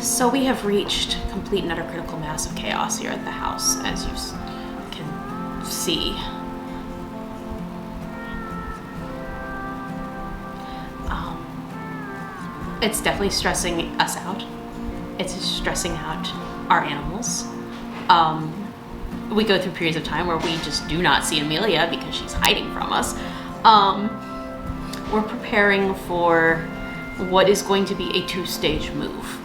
So we have reached complete and utter critical mass of chaos here at the house, as you can see. It's definitely stressing us out. It's stressing out our animals. We go through periods of time where we just do not see Amelia because she's hiding from us. We're preparing for what is going to be a 2-stage move.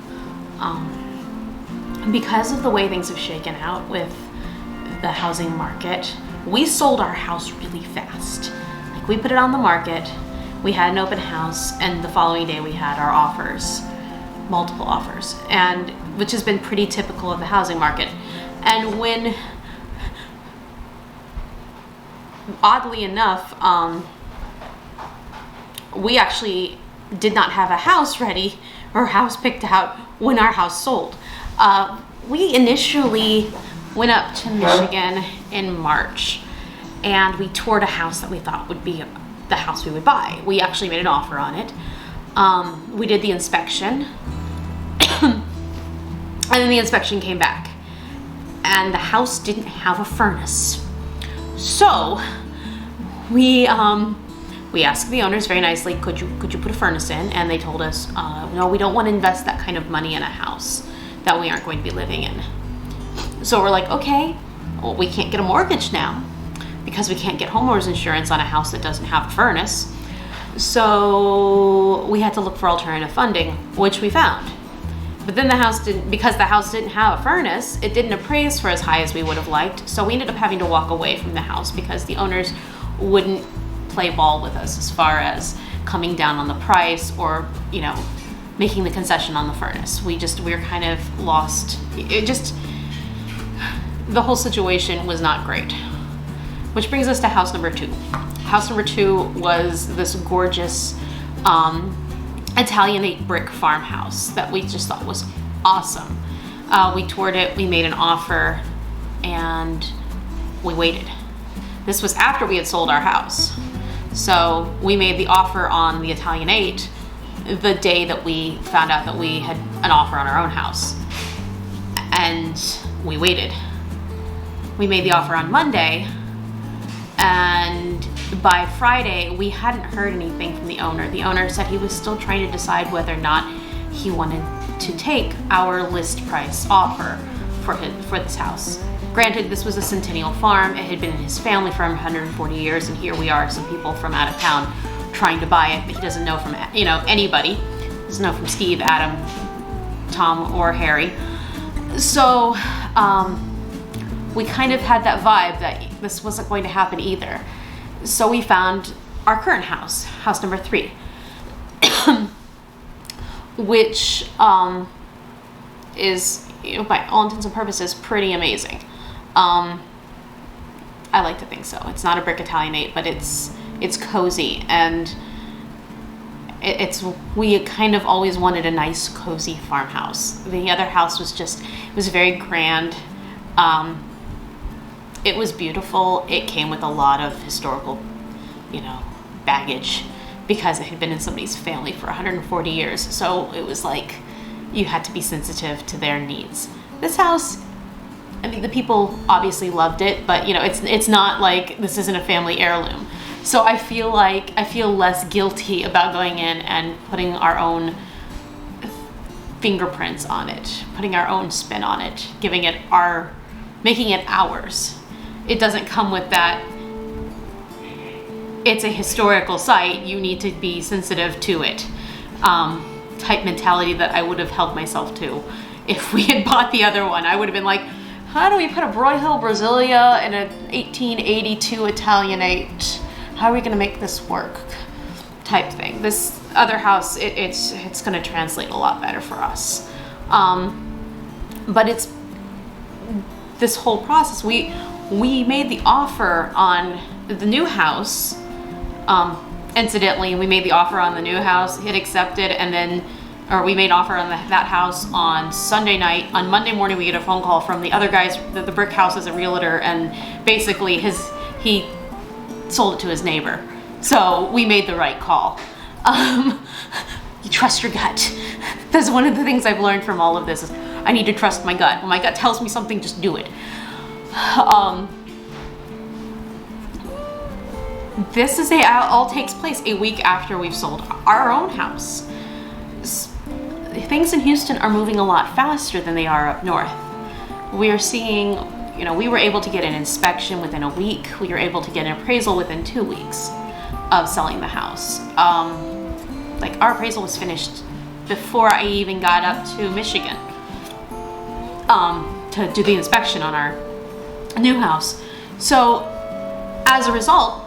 Because of the way things have shaken out with the housing market, we sold our house really fast. Like, we put it on the market, we had an open house, and the following day we had our offers, multiple offers, and which has been pretty typical of the housing market. And when, oddly enough, we actually did not have a house ready or house picked out when our house sold. We initially went up to Michigan in March, and we toured a house that we thought would be the house we would buy. We actually made an offer on it. We did the inspection, and then the inspection came back, and the house didn't have a furnace. So we asked the owners very nicely, could you put a furnace in? And they told us, no, we don't want to invest that kind of money in a house that we aren't going to be living in. So we're like, okay, well, we can't get a mortgage now because we can't get homeowners insurance on a house that doesn't have a furnace. So we had to look for alternative funding, which we found. But then because the house didn't have a furnace, it didn't appraise for as high as we would have liked. So we ended up having to walk away from the house because the owners wouldn't play ball with us as far as coming down on the price or, making the concession on the furnace. We were kind of lost. The whole situation was not great. Which brings us to house number 2. House number 2 was this gorgeous Italianate brick farmhouse that we just thought was awesome. We toured it, we made an offer, and we waited. This was after we had sold our house. So we made the offer on the Italianate the day that we found out that we had an offer on our own house. And we waited. We made the offer on Monday, and by Friday, we hadn't heard anything from the owner. The owner said he was still trying to decide whether or not he wanted to take our list price offer for this house. Granted, this was a Centennial farm. It had been in his family for 140 years, and here we are, some people from out of town trying to buy it, but he doesn't know from, anybody. He doesn't know from Steve, Adam, Tom, or Harry. So we kind of had that vibe that this wasn't going to happen either. So we found our current house, house number 3, which is, by all intents and purposes, pretty amazing. I like to think so. It's not a brick Italianate, but it's cozy, and we kind of always wanted a nice cozy farmhouse. The other house was very grand. It was beautiful. It came with a lot of historical, baggage because it had been in somebody's family for 140 years. So it was like you had to be sensitive to their needs. This house, the people obviously loved it, but it's not like this isn't a family heirloom. So I feel less guilty about going in and putting our own fingerprints on it, putting our own spin on it, making it ours. It doesn't come with that. It's a historical site. You need to be sensitive to it. Type mentality that I would have held myself to if we had bought the other one. I would have been like, how do we put a Broyhill Brasilia in an 1882 Italianate? How are we going to make this work? Type thing. This other house, it's going to translate a lot better for us. But it's this whole process. We made the offer on the new house. Incidentally, we made the offer on the new house, hit accepted, we made offer on that house on Sunday night. On Monday morning, we get a phone call from the other guys. The brick house is a realtor, and basically he sold it to his neighbor. So we made the right call. You trust your gut. That's one of the things I've learned from all of this is I need to trust my gut. When my gut tells me something, just do it. This is all takes place a week after we've sold our own house. Things in Houston are moving a lot faster than they are up north. We are seeing, we were able to get an inspection within a week. We were able to get an appraisal within 2 weeks of selling the house. Our appraisal was finished before I even got up to Michigan to do the inspection on our new house. So as a result,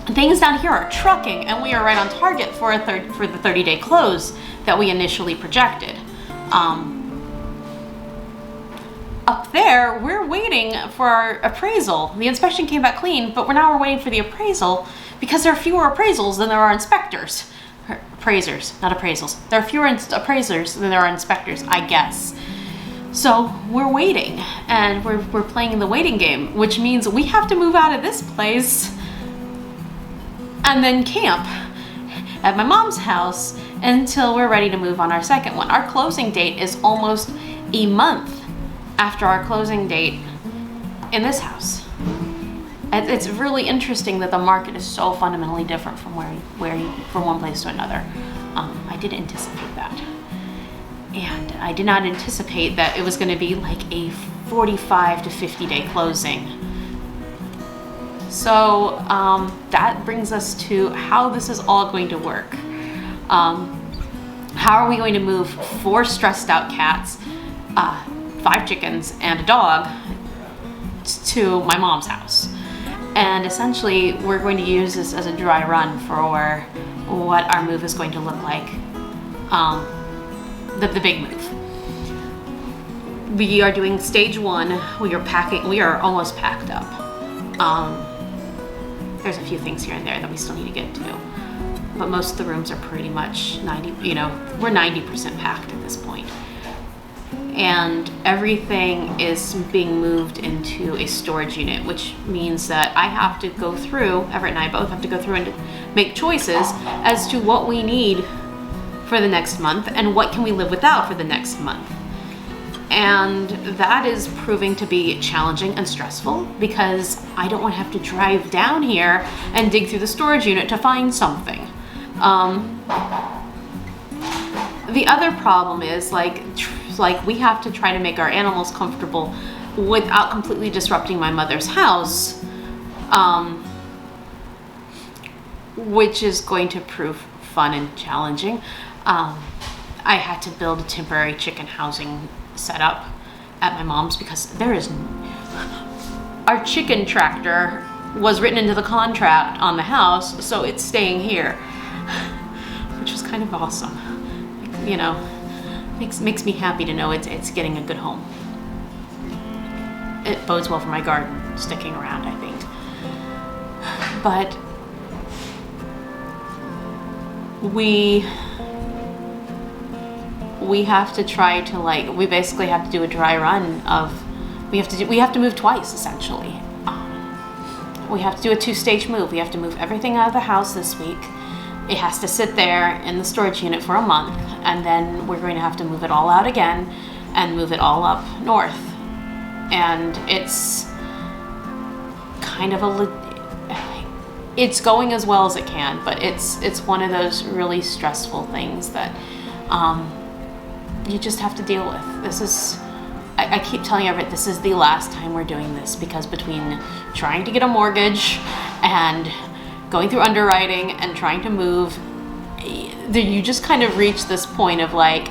things down here are trucking, and we are right on target for the 30-day close that we initially projected. Up there, we're waiting for our appraisal. The inspection came back clean, but we're waiting for the appraisal because there are fewer appraisals than there are inspectors. Appraisers, not appraisals. There are fewer appraisers than there are inspectors, I guess. So we're waiting, and we're playing the waiting game, which means we have to move out of this place and then camp at my mom's house until we're ready to move on our second one. Our closing date is almost a month after our closing date in this house. It's really interesting that the market is so fundamentally different from from one place to another. I didn't anticipate that. And I did not anticipate that it was going to be like a 45 to 50 day closing. So that brings us to how this is all going to work. How are we going to move 4 stressed out cats, 5 chickens, and a dog to my mom's house? And essentially, we're going to use this as a dry run for what our move is going to look like. The big move. We are doing stage 1. We are almost packed up. There's a few things here and there that we still need to get to, but most of the rooms are pretty much we're 90% packed at this point. And everything is being moved into a storage unit, which means that Everett and I both have to go through and make choices as to what we need for the next month and what can we live without for the next month. And that is proving to be challenging and stressful because I don't want to have to drive down here and dig through the storage unit to find something. The other problem is we have to try to make our animals comfortable without completely disrupting my mother's house, which is going to prove fun and challenging. I had to build a temporary chicken housing setup at my mom's because our chicken tractor was written into the contract on the house, so it's staying here, which was kind of awesome. Makes me happy to know it's getting a good home. It bodes well for my garden sticking around, I think. But we have to try to we basically have to do a dry run of we have to move twice essentially. We have to do a 2-stage move. We have to move everything out of the house this week. It has to sit there in the storage unit for a month, and then we're going to have to move it all out again and move it all up north. And it's kind of it's going as well as it can, but it's one of those really stressful things that you just have to deal with. I keep telling Everett, this is the last time we're doing this, because between trying to get a mortgage and going through underwriting and trying to move, you just kind of reach this point of I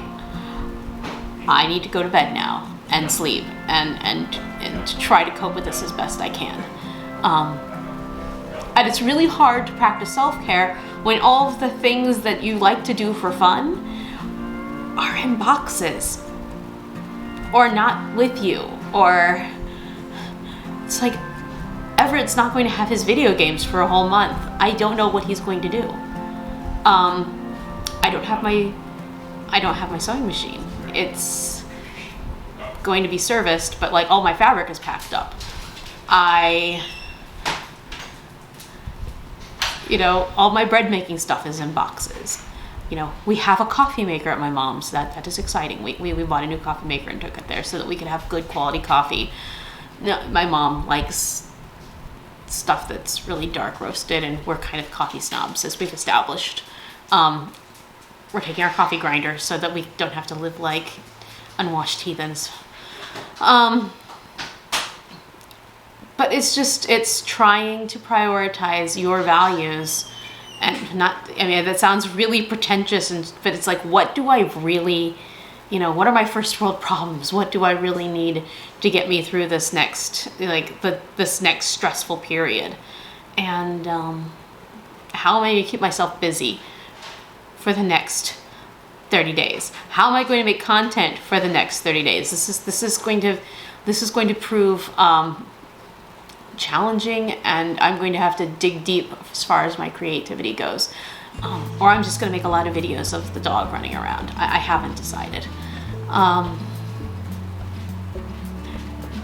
need to go to bed now and sleep and try to cope with this as best I can. And it's really hard to practice self-care when all of the things that you like to do for fun are in boxes or not with you, or it's Everett's not going to have his video games for a whole month. I don't know what he's going to do. I don't have my sewing machine. It's going to be serviced, but all my fabric is packed up. All my bread making stuff is in boxes. we have a coffee maker at my mom's. That is exciting. We bought a new coffee maker and took it there so that we could have good quality coffee. No, my mom likes stuff that's really dark roasted, and we're kind of coffee snobs, as we've established. We're taking our coffee grinder so that we don't have to live like unwashed heathens. But it's trying to prioritize your values, and not, that sounds really pretentious, but it's like, what do I really, what are my first world problems? What do I really need to get me through this next, this next stressful period? And how am I going to keep myself busy for the next 30 days? How am I going to make content for the next 30 days? This is going to prove challenging, and I'm going to have to dig deep as far as my creativity goes. Or I'm just going to make a lot of videos of the dog running around. I haven't decided.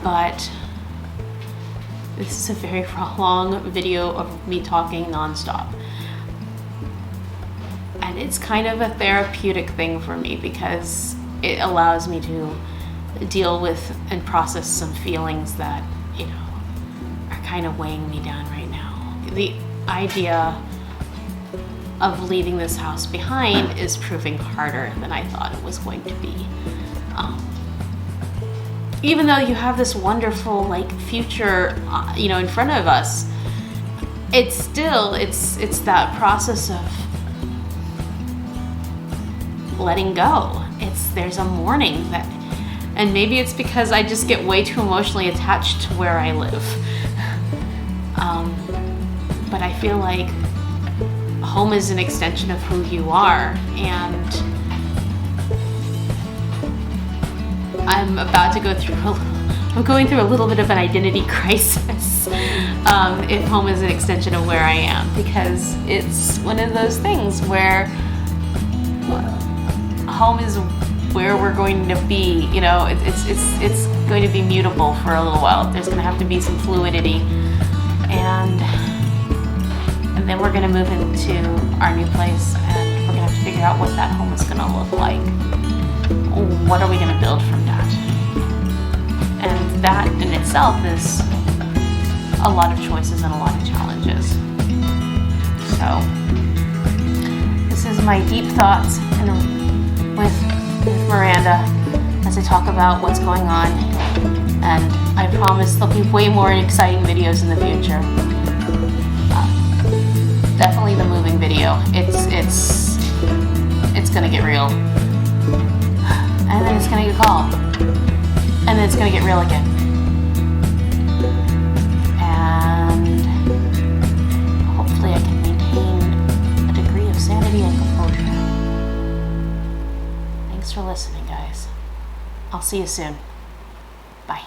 But this is a very long video of me talking nonstop. And it's kind of a therapeutic thing for me because it allows me to deal with and process some feelings that, are kind of weighing me down right now. The idea of leaving this house behind is proving harder than I thought it was going to be. Even though you have this wonderful future, in front of us, it's still, it's that process of letting go. There's a mourning that, and maybe it's because I just get way too emotionally attached to where I live. But I feel like home is an extension of who you are, and I'm going through a little bit of an identity crisis if home is an extension of where I am, because it's one of those things where home is where we're going to be. It's going to be mutable for a little while. There's going to have to be some fluidity, and then we're going to move into our new place, and we're going to have to figure out what that home is going to look like. What are we going to build from that? And that in itself is a lot of choices and a lot of challenges. So this is my deep thoughts with Miranda as I talk about what's going on, and I promise there'll be way more exciting videos in the future. Definitely the moving video. It's gonna get real, and then it's gonna get calm, and then it's gonna get real again. And hopefully I can maintain a degree of sanity and composure. Thanks for listening, guys. I'll see you soon. Bye.